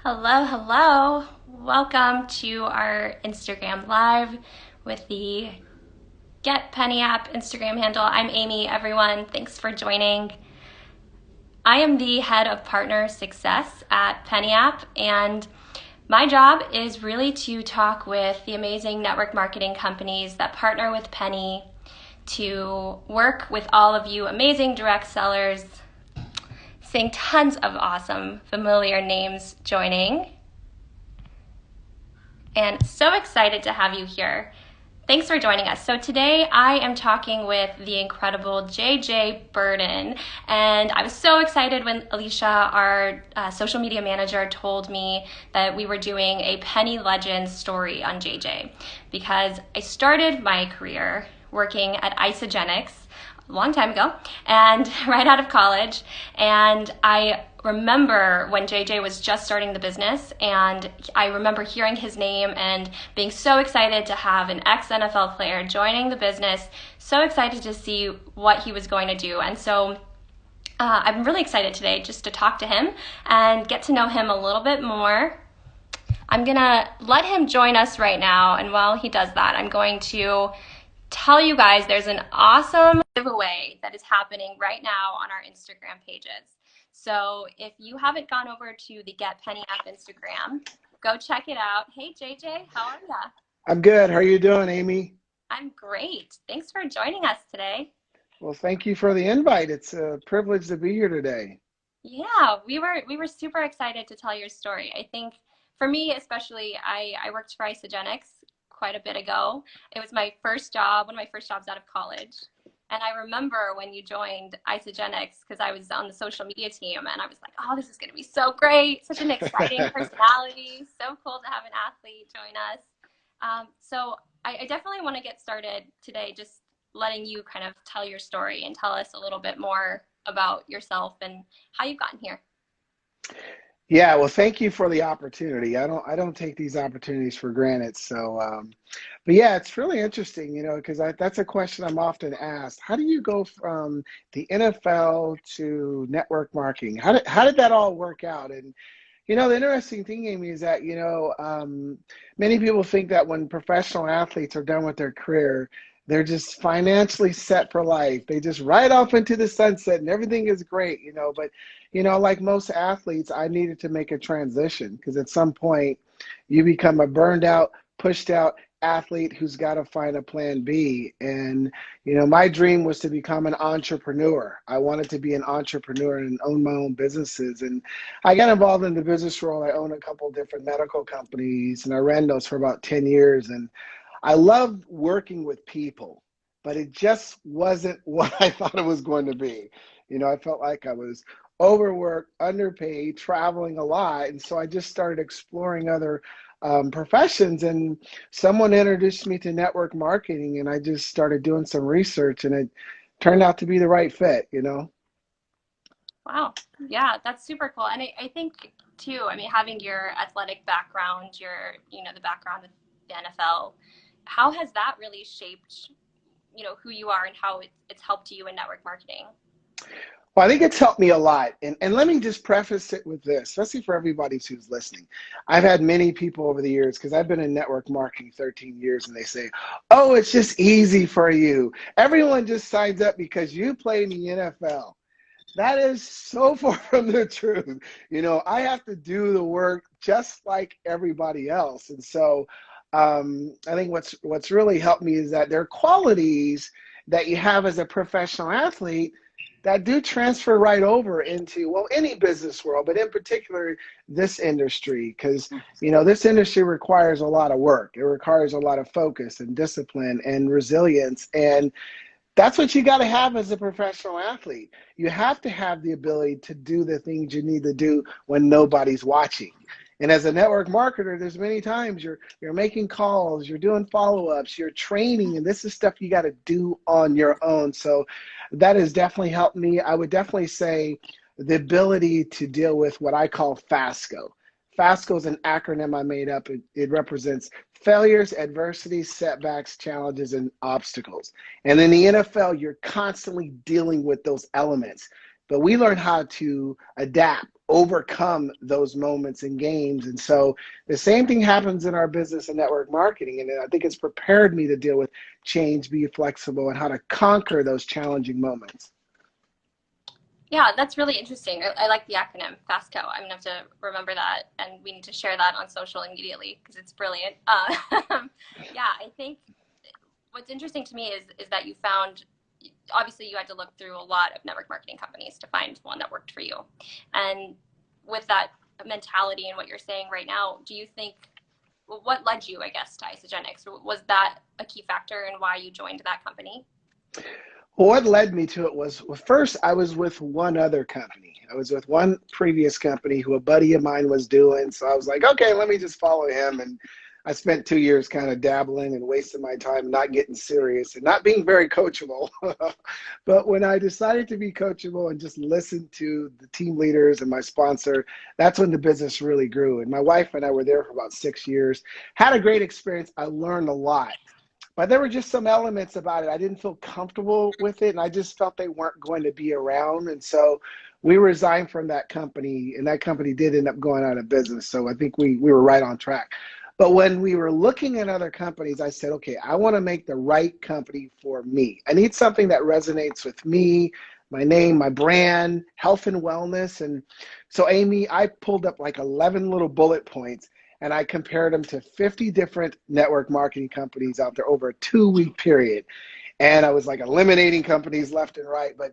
Hello, hello. Welcome to our Instagram Live with the Get Penny app Instagram handle. I'm Amy, everyone. Thanks for joining. I am the head of partner success at Penny App, and my job is really to talk with the amazing network marketing companies that partner with Penny to work with all of you amazing direct sellers, seeing tons of awesome familiar names joining. And so excited to have you here. Thanks for joining us. So today I am talking with the incredible JJ Birden, and I was so excited when Alicia, our social media manager, told me that we were doing a Penny Legends story on JJ, because I started my career working at Isagenix a long time ago and right out of college, and I remember when JJ was just starting the business, and I remember hearing his name and being so excited to have an ex-NFL player joining the business, so excited to see what he was going to do. And so I'm really excited today just to talk to him and get to know him a little bit more. I'm gonna let him join us right now, and while he does that, I'm going to tell you guys there's an awesome giveaway that is happening right now on our Instagram pages. So if you haven't gone over to the Get Penny app Instagram, go check it out. Hey JJ, how are ya? I'm good. How are you doing, Amy? I'm great. Thanks for joining us today. Well, thank you for the invite. It's a privilege to be here today. Yeah, we were super excited to tell your story. I think for me especially, I worked for Isagenix quite a bit ago. It was my first job, one of my first jobs out of college. And I remember when you joined Isagenix, because I was on the social media team, and I was like, oh, this is going to be so great. Such an exciting personality. So cool to have an athlete join us. So I definitely want to get started today just letting you kind of tell your story and tell us a little bit more about yourself and how you've gotten here. Yeah, well, thank you for the opportunity. I don't take these opportunities for granted. But yeah, it's really interesting, because that's a question I'm often asked. How do you go from the NFL to network marketing? How did that all work out? And the interesting thing, Amy, is that many people think that when professional athletes are done with their career, they're just financially set for life. They just ride off into the sunset and everything is great. But, like most athletes, I needed to make a transition because at some point you become a burned out, pushed out athlete who's got to find a plan B. And, my dream was to become an entrepreneur. I wanted to be an entrepreneur and own my own businesses. And I got involved in the business world. I own a couple of different medical companies and I ran those for about 10 years. And I loved working with people, but it just wasn't what I thought it was going to be. I felt like I was overworked, underpaid, traveling a lot. And so I just started exploring other professions. And someone introduced me to network marketing, and I just started doing some research, and it turned out to be the right fit. Wow. Yeah, that's super cool. And I think too, I mean, having your athletic background, the background with the NFL, how has that really shaped, who you are and how it's helped you in network marketing? Well, I think it's helped me a lot. And let me just preface it with this, especially for everybody who's listening. I've had many people over the years, because I've been in network marketing 13 years, and they say, oh, it's just easy for you. Everyone just signs up because you play in the NFL. That is so far from the truth. I have to do the work just like everybody else. And so I think what's really helped me is that there are qualities that you have as a professional athlete that do transfer right over into, well, any business world, but in particular this industry, because this industry requires a lot of work. It requires a lot of focus and discipline and resilience, and that's what you got to have as a professional athlete. You have to have the ability to do the things you need to do when nobody's watching. And as a network marketer, there's many times you're making calls, you're doing follow-ups, you're training, and this is stuff you got to do on your own. So that has definitely helped me. I would definitely say the ability to deal with what I call FASCO. FASCO is an acronym I made up. It represents failures, adversities, setbacks, challenges, and obstacles. And in the NFL, you're constantly dealing with those elements. But we learn how to adapt overcome those moments in games. And so the same thing happens in our business and network marketing. And I think it's prepared me to deal with change, be flexible, and how to conquer those challenging moments. Yeah, that's really interesting. I like the acronym FASTCO. I'm gonna have to remember that, and we need to share that on social immediately because it's brilliant. Yeah, I think what's interesting to me is that you found, obviously you had to look through a lot of network marketing companies to find one that worked for you. And with that mentality and what you're saying right now, do you think, well, what led you, I guess, to Isagenix? Was that a key factor in why you joined that company? Well, what led me to it was, well, first, I was with one other company. I was with one previous company who a buddy of mine was doing. So I was like, okay, let me just follow him. And I spent 2 years kind of dabbling and wasting my time, not getting serious and not being very coachable. But when I decided to be coachable and just listen to the team leaders and my sponsor, that's when the business really grew. And my wife and I were there for about 6 years, had a great experience. I learned a lot. But there were just some elements about it. I didn't feel comfortable with it, and I just felt they weren't going to be around. And so we resigned from that company, and that company did end up going out of business. So I think we were right on track. But when we were looking at other companies, I said, okay, I want to make the right company for me. I need something that resonates with me, my name, my brand, health and wellness. And so, Amy, I pulled up like 11 little bullet points, and I compared them to 50 different network marketing companies out there over a 2-week period. And I was like eliminating companies left and right. But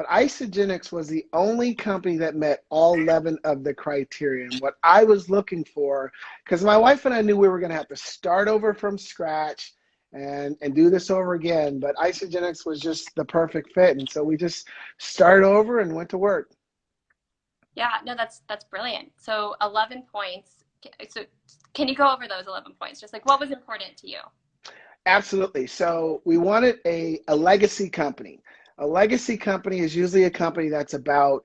Isagenix was the only company that met all 11 of the criteria. And what I was looking for, because my wife and I knew we were going to have to start over from scratch and do this over again. But Isagenix was just the perfect fit. And so we just started over and went to work. Yeah, no, that's brilliant. So 11 points. So can you go over those 11 points? Just like what was important to you? Absolutely. So we wanted a legacy company. A legacy company is usually a company that's about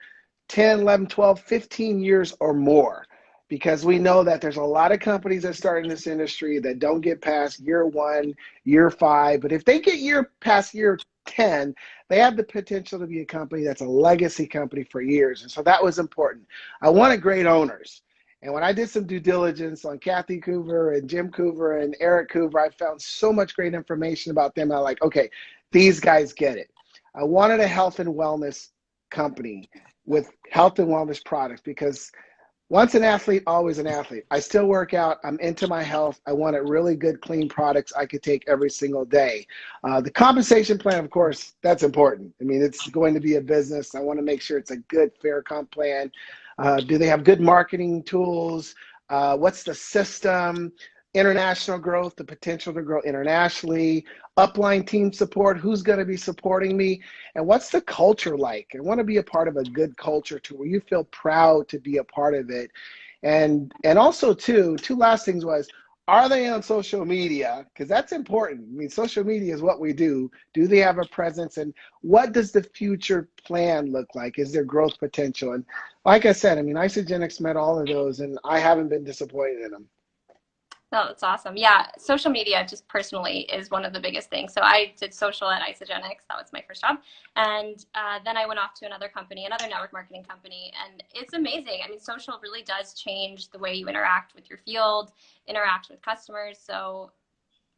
10, 11, 12, 15 years or more, because we know that there's a lot of companies that start in this industry that don't get past year 1, year 5. But if they get past year 10, they have the potential to be a company that's a legacy company for years. And so that was important. I wanted great owners. And when I did some due diligence on Kathy Coover and Jim Coover and Eric Coover, I found so much great information about them. I like, okay, these guys get it. I wanted a health and wellness company with health and wellness products, because once an athlete, always an athlete. I still work out. I'm into my health. I wanted really good, clean products I could take every single day. The compensation plan, of course, that's important. I mean, it's going to be a business. I want to make sure it's a good, fair comp plan. Do they have good marketing tools? What's the system? International growth, the potential to grow internationally, upline team support, who's going to be supporting me, and what's the culture like? I want to be a part of a good culture too, where you feel proud to be a part of it. And also two last things was, are they on social media? Because that's important. I mean, social media is what we do. Do they have a presence? And what does the future plan look like? Is there growth potential? And like I said, I mean, Isagenix met all of those, and I haven't been disappointed in them. No, that's awesome. Yeah, social media just personally is one of the biggest things. So I did social at Isagenix. That was my first job. And then I went off to another company, another network marketing company. And it's amazing. I mean, social really does change the way you interact with your field, interact with customers. So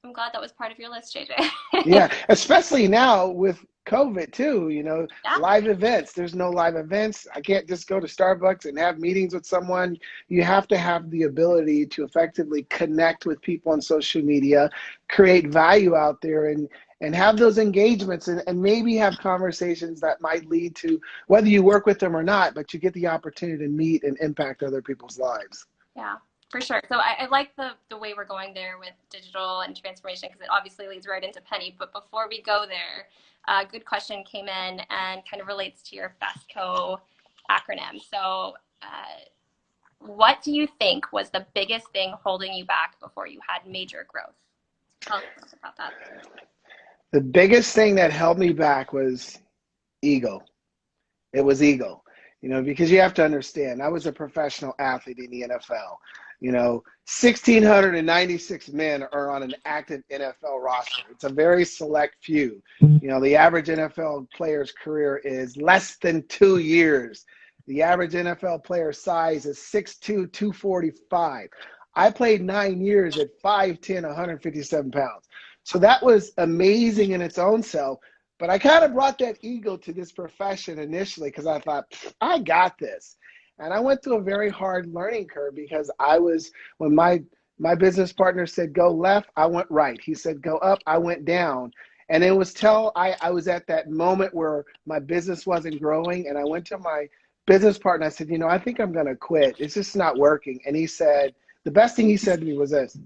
I'm glad that was part of your list, JJ. Yeah, especially now with COVID too, Yeah. live events. There's no live events. I can't just go to Starbucks and have meetings with someone. You have to have the ability to effectively connect with people on social media, create value out there, and have those engagements, and maybe have conversations that might lead to, whether you work with them or not, but you get the opportunity to meet and impact other people's lives. Yeah, for sure. So I like the way we're going there with digital and transformation, because it obviously leads right into Penny. But before we go there, a good question came in and kind of relates to your FASTCO acronym. So what do you think was the biggest thing holding you back before you had major growth? Tell us about that. The biggest thing that held me back was ego. It was ego, because you have to understand, I was a professional athlete in the NFL. 1,696 men are on an active NFL roster. It's a very select few. The average NFL player's career is less than 2 years. The average NFL player size is 6'2", 245. I played 9 years at 5'10", 157 pounds. So that was amazing in its own self. But I kind of brought that ego to this profession initially because I thought, I got this. And I went through a very hard learning curve because when my business partner said, go left, I went right. He said, go up, I went down. And it was till I was at that moment where my business wasn't growing. And I went to my business partner. I said, I think I'm going to quit. It's just not working. And he said, the best thing he said to me was this,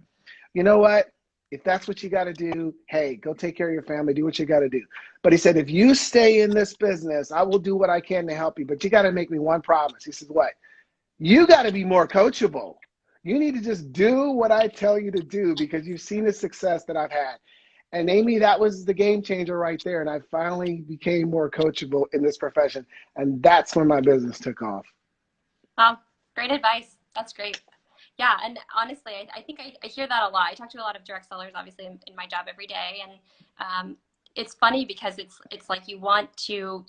you know what? If that's what you got to do, hey, go take care of your family, do what you got to do. But he said, if you stay in this business, I will do what I can to help you. But you got to make me one promise. He said, what? You got to be more coachable. You need to just do what I tell you to do because you've seen the success that I've had. And Amy, that was the game changer right there. And I finally became more coachable in this profession. And that's when my business took off. Great advice. That's great. Yeah, and honestly, I think I hear that a lot. I talk to a lot of direct sellers, obviously, in my job every day, and it's funny because it's like you hear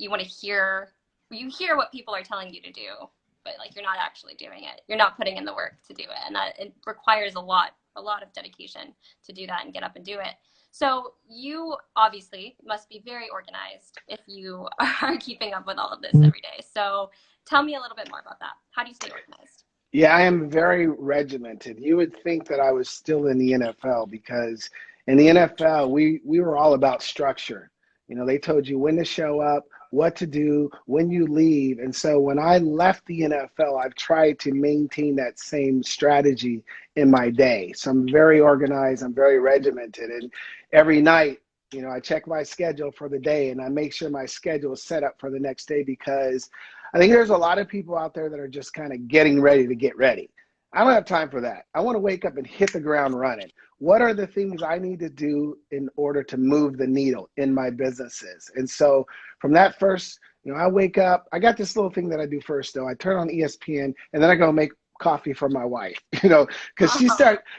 what people are telling you to do, but like you're not actually doing it. You're not putting in the work to do it, and that it requires a lot of dedication to do that and get up and do it. So you obviously must be very organized if you are keeping up with all of this every day. So tell me a little bit more about that. How do you stay organized? Yeah, I am very regimented. You would think that I was still in the NFL because in the NFL, we were all about structure. They told you when to show up, what to do, when you leave. And so when I left the NFL, I've tried to maintain that same strategy in my day. So I'm very organized. I'm very regimented. And every night, I check my schedule for the day and I make sure my schedule is set up for the next day because I think there's a lot of people out there that are just kind of getting ready to get ready. I don't have time for that. I want to wake up and hit the ground running. What are the things I need to do in order to move the needle in my businesses? And so from that first, I wake up, I got this little thing that I do first though. I turn on ESPN and then I go make coffee for my wife, because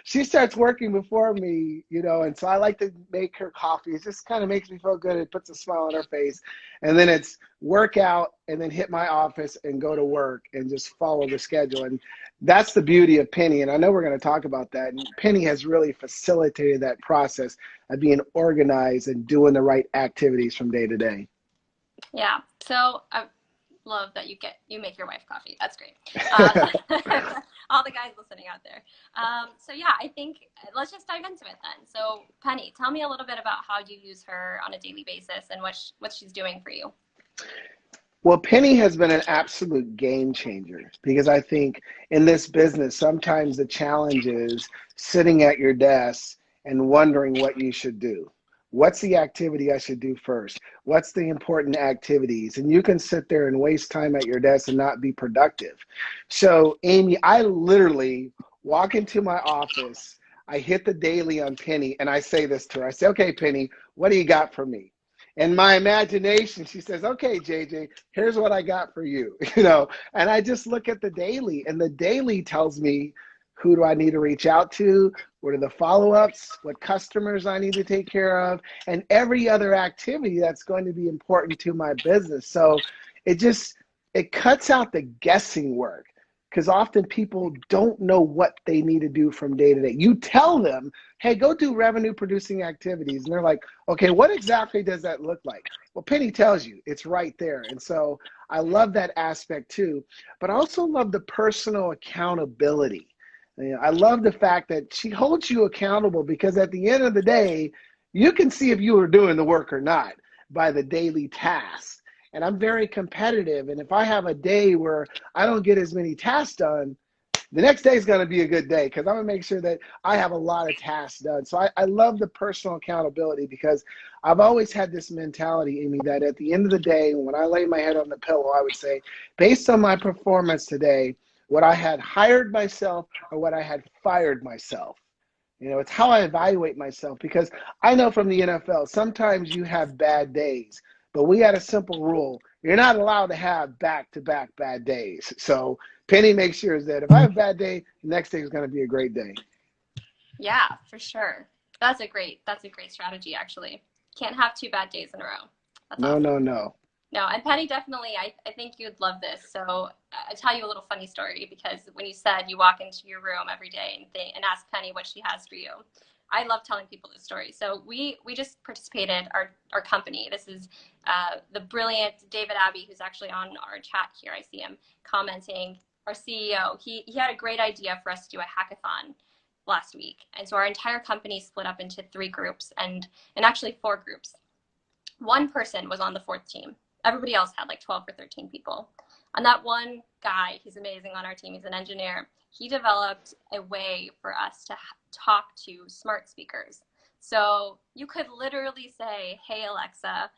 she starts working before me, and so I like to make her coffee. It just kind of makes me feel good. It puts a smile on her face. And then it's workout and then hit my office and go to work and just follow the schedule. And that's the beauty of Penny. And I know we're going to talk about that. And Penny has really facilitated that process of being organized and doing the right activities from day to day. Yeah. So love that you make your wife coffee. That's great. All the guys listening out there. So yeah, I think let's just dive into it then. So Penny, tell me a little bit about how you use her on a daily basis and what she's doing for you. Well, Penny has been an absolute game changer because I think in this business, sometimes the challenge is sitting at your desk and wondering what you should do. What's the activity I should do first? What's the important activities? And you can sit there and waste time at your desk and not be productive. So, Amy, I literally walk into my office, I hit the daily on Penny, and I say this to her. I say, okay, Penny, what do you got for me? In my imagination, she says, okay, JJ, here's what I got for you, and I just look at the daily, and the daily tells me, who do I need to reach out to? What are the follow-ups? What customers I need to take care of? And every other activity that's going to be important to my business. So it cuts out the guessing work because often people don't know what they need to do from day to day. You tell them, hey, go do revenue producing activities. And they're like, okay, what exactly does that look like? Well, Penny tells you, it's right there. And so I love that aspect too, but I also love the personal accountability. I love the fact that she holds you accountable because at the end of the day, you can see if you are doing the work or not by the daily tasks. And I'm very competitive. And if I have a day where I don't get as many tasks done, the next day is going to be a good day because I'm going to make sure that I have a lot of tasks done. So I love the personal accountability because I've always had this mentality, Amy, that at the end of the day, when I lay my head on the pillow, I would say, based on my performance today, what I had hired myself or what I had fired myself. It's how I evaluate myself because I know from the NFL, sometimes you have bad days, but we had a simple rule. You're not allowed to have back-to-back bad days. So Penny makes sure that if I have a bad day, the next day is going to be a great day. Yeah, for sure. That's a great strategy, actually. Can't have 2 bad days in a row. That's awesome. No. No, and Penny, definitely, I think you'd love this. So I'll tell you a little funny story because when you said you walk into your room every day and ask Penny what she has for you, I love telling people this story. So we just participated, our company. This is the brilliant David Abbey, who's actually on our chat here. I see him commenting. Our CEO, he had a great idea for us to do a hackathon last week. And so our entire company split up into 3 groups and actually 4 groups. One person was on the 4th team. Everybody else had like 12 or 13 people. And that one guy, he's amazing on our team, he's an engineer, he developed a way for us to talk to smart speakers. So you could literally say, hey, Alexa,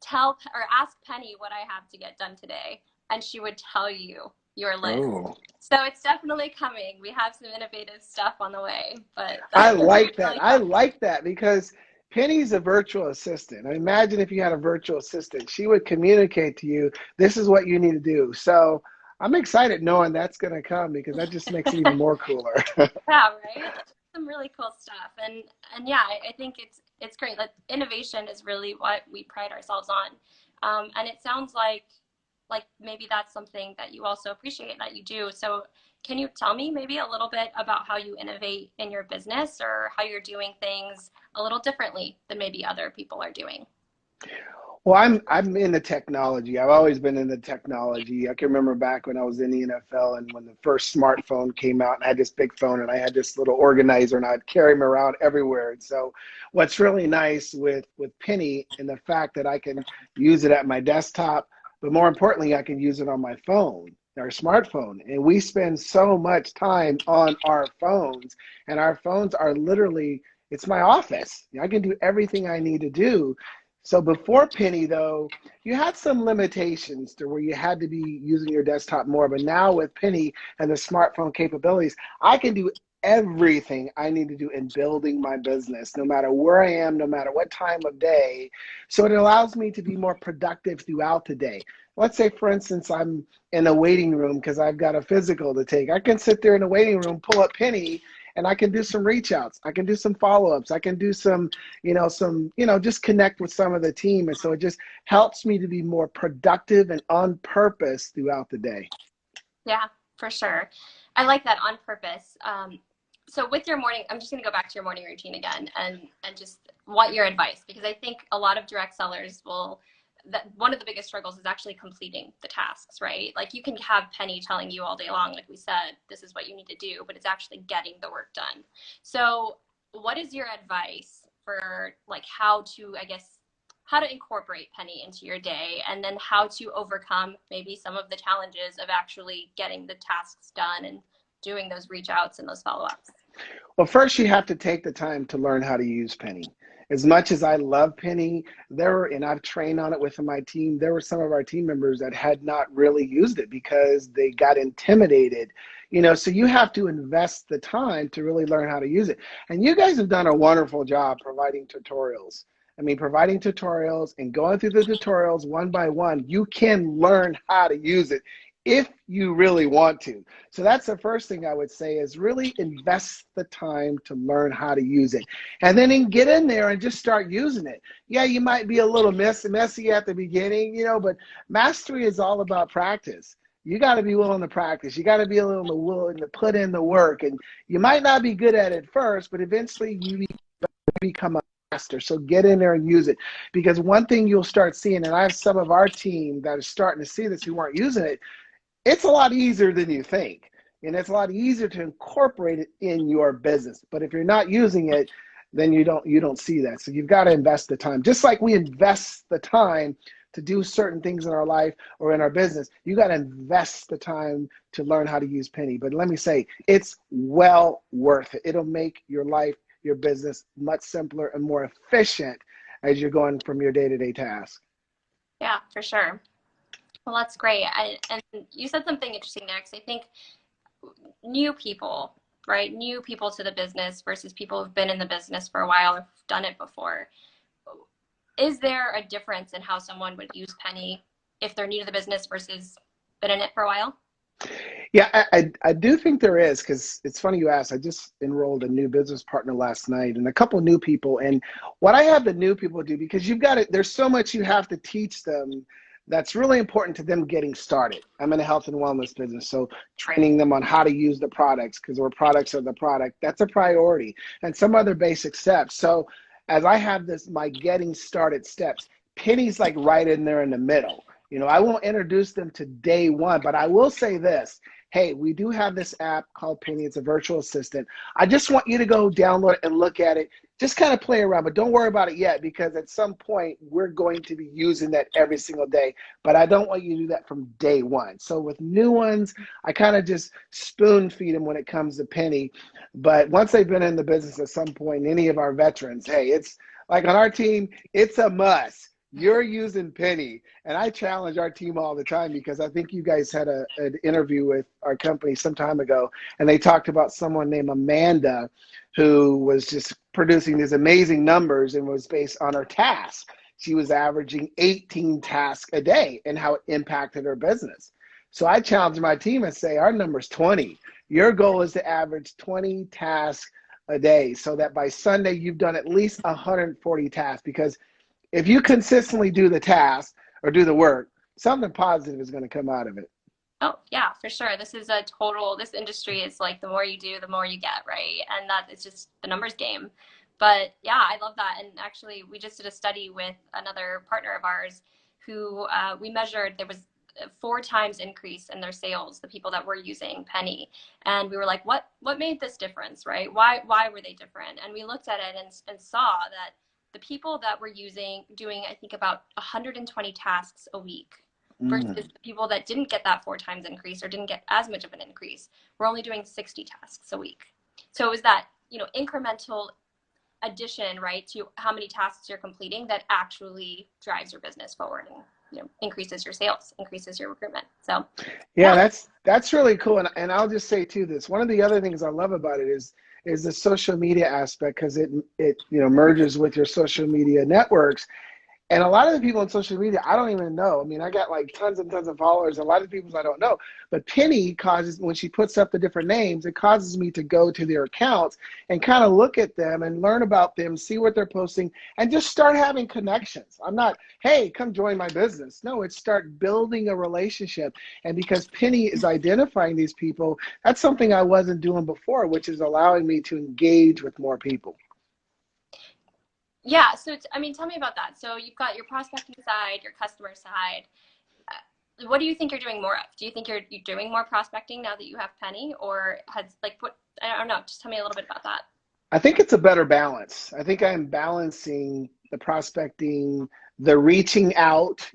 tell or ask Penny what I have to get done today, and she would tell you your list. Oh. So it's definitely coming. We have some innovative stuff on the way, but I that's like that. really I fun. like that because Penny's a virtual assistant. I imagine if you had a virtual assistant, she would communicate to you, this is what you need to do. So I'm excited knowing that's going to come because that just makes it even more cooler. Yeah, right. Some really cool stuff, and yeah, I think it's great. Like innovation is really what we pride ourselves on, and it sounds like maybe that's something that you also appreciate that you do. So can you tell me maybe a little bit about how you innovate in your business or how you're doing things a little differently than maybe other people are doing? Well, I'm into technology. I've always been into technology. I can remember back when I was in the NFL and when the first smartphone came out and I had this big phone and I had this little organizer and I'd carry them around everywhere. And so what's really nice with Penny and the fact that I can use it at my desktop, but more importantly, I can use it on my phone, our smartphone. And we spend so much time on our phones, and our phones are literally, it's my office. I can do everything I need to do. So before Penny, though, you had some limitations to where you had to be using your desktop more. But now with Penny and the smartphone capabilities, I can do everything I need to do in building my business, no matter where I am, no matter what time of day. So it allows me to be more productive throughout the day. Let's say, for instance, I'm in a waiting room because I've got a physical to take. I can sit there in a waiting room, pull up Penny, and I can do some reach outs. I can do some follow-ups. I can do some, just connect with some of the team. And so it just helps me to be more productive and on purpose throughout the day. Yeah, for sure. I like that, on purpose. So with your morning, I'm just going to go back to your morning routine again and just want your advice, because I think a lot of direct sellers will, that one of the biggest struggles is actually completing the tasks, right? Like you can have Penny telling you all day long, like we said, this is what you need to do, but it's actually getting the work done. So what is your advice for like how to, I guess, how to incorporate Penny into your day, and then how to overcome maybe some of the challenges of actually getting the tasks done and doing those reach outs and those follow-ups? Well, first you have to take the time to learn how to use Penny. As much as I love Penny, and I've trained on it with my team, there were some of our team members that had not really used it because they got intimidated. So you have to invest the time to really learn how to use it. And you guys have done a wonderful job providing tutorials. I mean, providing tutorials and going through the tutorials one by one, you can learn how to use it if you really want to. So that's the first thing I would say, is really invest the time to learn how to use it. And then get in there and just start using it. Yeah, you might be a little messy at the beginning, but mastery is all about practice. You got to be willing to practice. You got to be a little willing to put in the work. And you might not be good at it first, but eventually you become a master. So get in there and use it. Because one thing you'll start seeing, and I have some of our team that are starting to see this who weren't using it, it's a lot easier than you think. And it's a lot easier to incorporate it in your business. But if you're not using it, then you don't see that. So you've got to invest the time. Just like we invest the time to do certain things in our life or in our business, you got to invest the time to learn how to use Penny. But let me say, it's well worth it. It'll make your life, your business much simpler and more efficient as you're going from your day-to-day task. Yeah, for sure. Well, that's great. And you said something interesting there, because I think new people, right? New people to the business versus people who've been in the business for a while or done it before. Is there a difference in how someone would use Penny if they're new to the business versus been in it for a while? Yeah, I do think there is, because it's funny you asked. I just enrolled a new business partner last night and a couple new people. And what I have the new people do, because you've got it, there's so much you have to teach them. that's really important to them getting started. I'm in a health and wellness business, so training them on how to use the products, because our products are the product, that's a priority, and some other basic steps. So as I have this, my getting started steps, Penny's like right in there in the middle. I won't introduce them to day one, but I will say this. Hey, we do have this app called Penny. It's a virtual assistant. I just want you to go download it and look at it. Just kind of play around, but don't worry about it yet, because at some point we're going to be using that every single day. But I don't want you to do that from day one. So with new ones, I kind of just spoon feed them when it comes to Penny. But once they've been in the business at some point, any of our veterans, hey, it's like on our team, it's a must. You're using Penny. And I challenge our team all the time, because I think you guys had an interview with our company some time ago, and they talked about someone named Amanda who was just producing these amazing numbers and was based on her task. She was averaging 18 tasks a day and how it impacted her business. So I challenge my team and say, our number's 20. Your goal is to average 20 tasks a day, so that by Sunday you've done at least 140 tasks, because if you consistently do the task or do the work, something positive is going to come out of it. Oh, yeah, for sure. This industry is like the more you do, the more you get, right? And that is just the numbers game. But yeah, I love that. And actually, we just did a study with another partner of ours who we measured. There was a 4 times increase in their sales, the people that were using Penny. And we were like, what made this difference, right? Why were they different? And we looked at it and saw that the people that were doing, I think, about 120 tasks a week versus the people that didn't get that 4 times increase or didn't get as much of an increase were only doing 60 tasks a week. So it was that, incremental addition, right, to how many tasks you're completing that actually drives your business forward and, increases your sales, increases your recruitment. So yeah, that's really cool. And I'll just say too, this, one of the other things I love about it is the social media aspect, because it merges with your social media networks. And a lot of the people on social media, I don't even know. I mean, I got like tons and tons of followers. A lot of people I don't know. But Penny causes, when she puts up the different names, it causes me to go to their accounts and kind of look at them and learn about them, see what they're posting, and just start having connections. I'm not, hey, come join my business. No, it's start building a relationship. And because Penny is identifying these people, that's something I wasn't doing before, which is allowing me to engage with more people. Yeah, so tell me about that. So you've got your prospecting side, your customer side. What do you think you're doing more of? Do you think you're doing more prospecting now that you have Penny, or I don't know, just tell me a little bit about that. I think it's a better balance. I think I'm balancing the prospecting, the reaching out,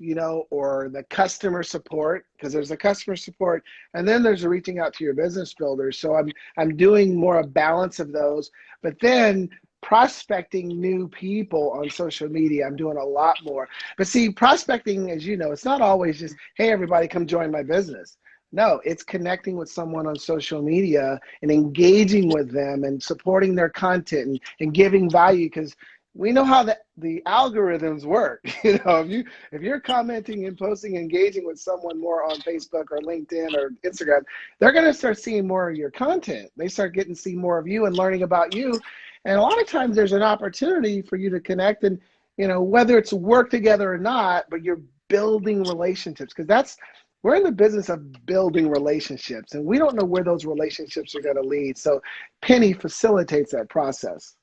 or the customer support, because there's a customer support, and then there's a reaching out to your business builders. So I'm doing more a balance of those, but then prospecting new people on social media, I'm doing a lot more. But see, prospecting, as you know, it's not always just, hey, everybody come join my business. No, it's connecting with someone on social media and engaging with them and supporting their content and giving value, because we know how the algorithms work. If you're commenting and posting, engaging with someone more on Facebook or LinkedIn or Instagram, they're going to start seeing more of your content. They start getting to see more of you and learning about you. And a lot of times there's an opportunity for you to connect, and, whether it's work together or not, but you're building relationships, because we're in the business of building relationships, and we don't know where those relationships are going to lead. So Penny facilitates that process.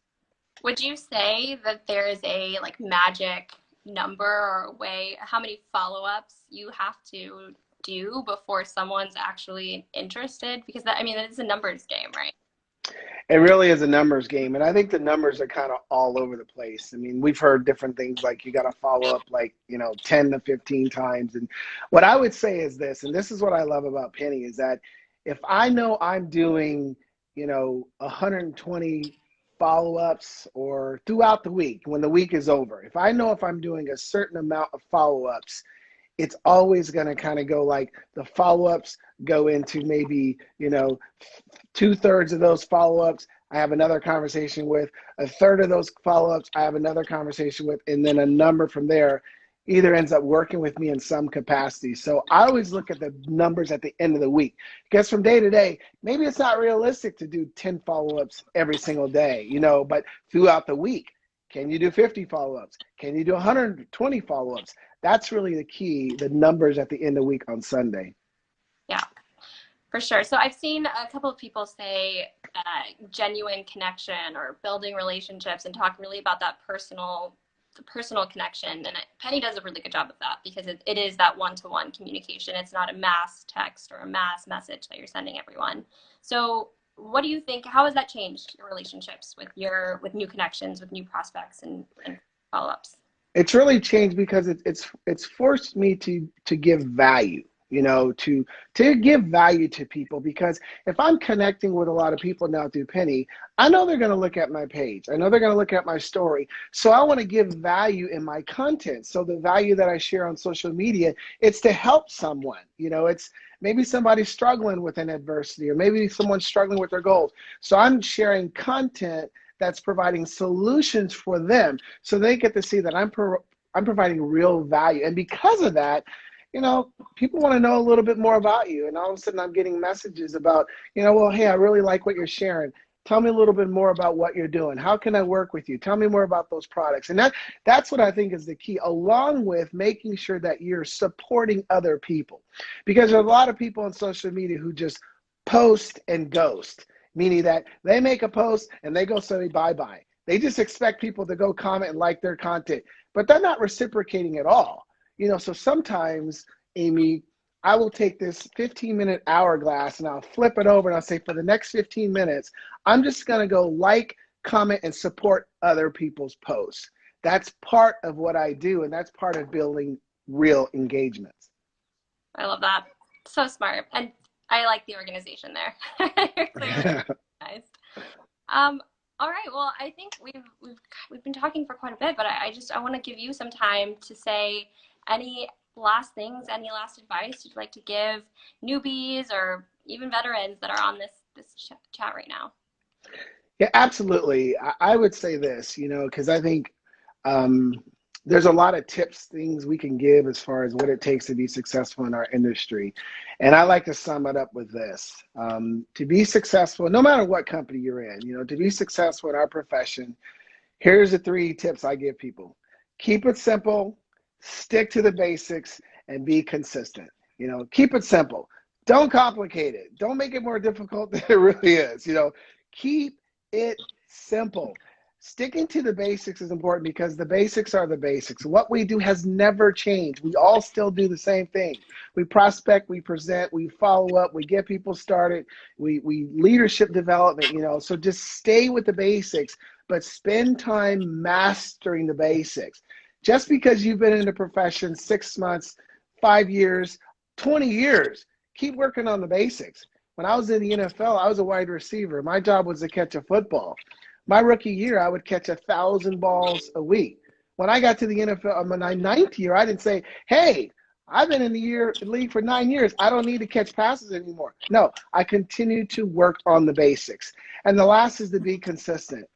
Would you say that there is a magic number or a way, how many follow-ups you have to do before someone's actually interested? Because it's a numbers game, right? It really is a numbers game, and I think the numbers are kind of all over the place. I mean, we've heard different things like you got to follow up 10 to 15 times. And what I would say is this, and this is what I love about Penny, is that if I know I'm doing, 120 follow-ups or throughout the week, when the week is over, if I know if I'm doing a certain amount of follow-ups, it's always going to kind of go like the follow-ups go into maybe, 2/3 of those follow-ups I have another conversation with, 1/3 of those follow-ups I have another conversation with, and then a number from there either ends up working with me in some capacity. So I always look at the numbers at the end of the week, because from day to day, maybe it's not realistic to do 10 follow-ups every single day, but throughout the week, can you do 50 follow-ups? Can you do 120 follow-ups? that's really the key, the numbers at the end of the week on Sunday. Yeah, for sure. So I've seen a couple of people say genuine connection or building relationships and talk really about that the personal connection. And Penny does a really good job of that because it is that one-to-one communication. It's not a mass text or a mass message that you're sending everyone. So what do you think, how has that changed your relationships with new connections, with new prospects and follow-ups? It's really changed because it's forced me to give value, to give value to people, because if I'm connecting with a lot of people now through Penny, I know they're going to look at my page. I know they're going to look at my story. So I want to give value in my content. So the value that I share on social media, it's to help someone. It's maybe somebody's struggling with an adversity, or maybe someone's struggling with their goals. So I'm sharing content that's providing solutions for them, so they get to see that I'm providing real value. And because of that, people want to know a little bit more about you. And all of a sudden I'm getting messages about, well, hey, I really like what you're sharing. Tell me a little bit more about what you're doing. How can I work with you? Tell me more about those products. And that's what I think is the key, along with making sure that you're supporting other people. Because there's a lot of people on social media who just post and ghost, meaning that they make a post and they go say bye-bye. They just expect people to go comment and like their content, but they're not reciprocating at all. So sometimes, Amy, I will take this 15-minute hourglass and I'll flip it over and I'll say, for the next 15 minutes, I'm just going to go like, comment, and support other people's posts. That's part of what I do, and that's part of building real engagements. I love that. So smart. And I like the organization there. You're clearly organized. All right. Well, I think we've been talking for quite a bit, but I want to give you some time to say any last things, any last advice you'd like to give newbies or even veterans that are on this chat right now. Yeah, absolutely. I would say this, because I think there's a lot of tips, things we can give as far as what it takes to be successful in our industry. And I like to sum it up with this. To be successful, no matter what company you're in, to be successful in our profession, here's the 3 tips I give people. Keep it simple, stick to the basics, and be consistent. Keep it simple. Don't complicate it. Don't make it more difficult than it really is. Keep it simple. Sticking to the basics is important because the basics are the basics. What we do has never changed. We all still do the same thing. We prospect, we present, we follow up, we get people started, we leadership development, so just stay with the basics, but spend time mastering the basics. Just because you've been in the profession 6 months, 5 years, 20 years, keep working on the basics. When I was in the NFL, I was a wide receiver. My job was to catch a football. My rookie year, I would catch 1,000 balls a week. When I got to the NFL, my 9th year, I didn't say, hey, I've been in the league for 9 years. I don't need to catch passes anymore. No, I continue to work on the basics. And the last is to be consistent.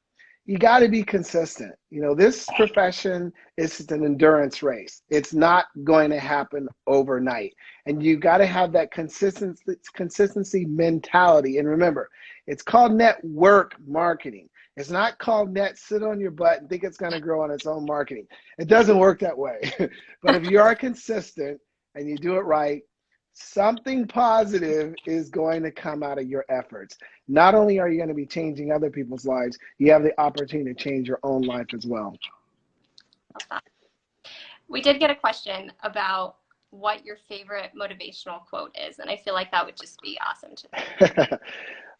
You got to be consistent. This profession is an endurance race. It's not going to happen overnight. And you got to have that consistency mentality. And remember, it's called network marketing. It's not called net sit on your butt and think it's going to grow on its own marketing. It doesn't work that way. But if you are consistent and you do it right, something positive is going to come out of your efforts. Not only are you going to be changing other people's lives, you have the opportunity to change your own life as well. We did get a question about what your favorite motivational quote is, and I feel like that would just be awesome to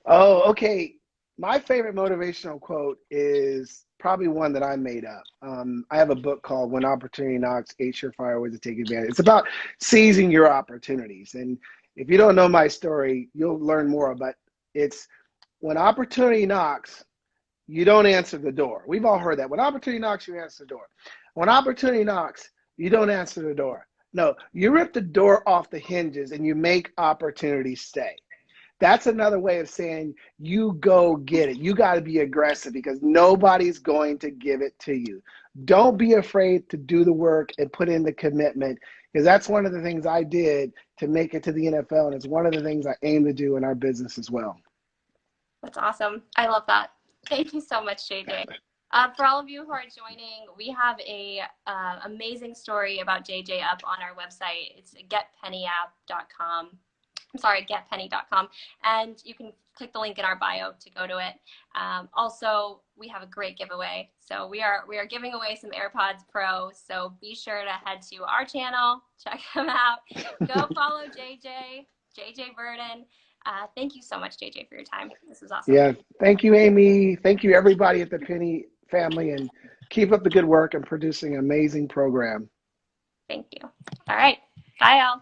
Oh, okay. My favorite motivational quote is probably one that I made up. I have a book called When Opportunity Knocks, 8 Surefire Ways to Take Advantage. It's about seizing your opportunities. And if you don't know my story, you'll learn more. But it's when opportunity knocks, you don't answer the door. We've all heard that. When opportunity knocks, you answer the door. When opportunity knocks, you don't answer the door. No, you rip the door off the hinges and you make opportunity stay. That's another way of saying you go get it. You got to be aggressive because nobody's going to give it to you. Don't be afraid to do the work and put in the commitment, because that's one of the things I did to make it to the NFL, and it's one of the things I aim to do in our business as well. That's awesome. I love that. Thank you so much, JJ. For all of you who are joining, we have a amazing story about JJ up on our website. It's getpennyapp.com. I'm sorry, getpenny.com. And you can click the link in our bio to go to it. Also, we have a great giveaway. So we are giving away some AirPods Pro. So be sure to head to our channel, check them out. Go follow JJ Birden. Thank you so much, JJ, for your time. This was awesome. Yeah, thank you, Amy. Thank you, everybody at the Penny family, and keep up the good work and producing an amazing program. Thank you. All right. Bye, all.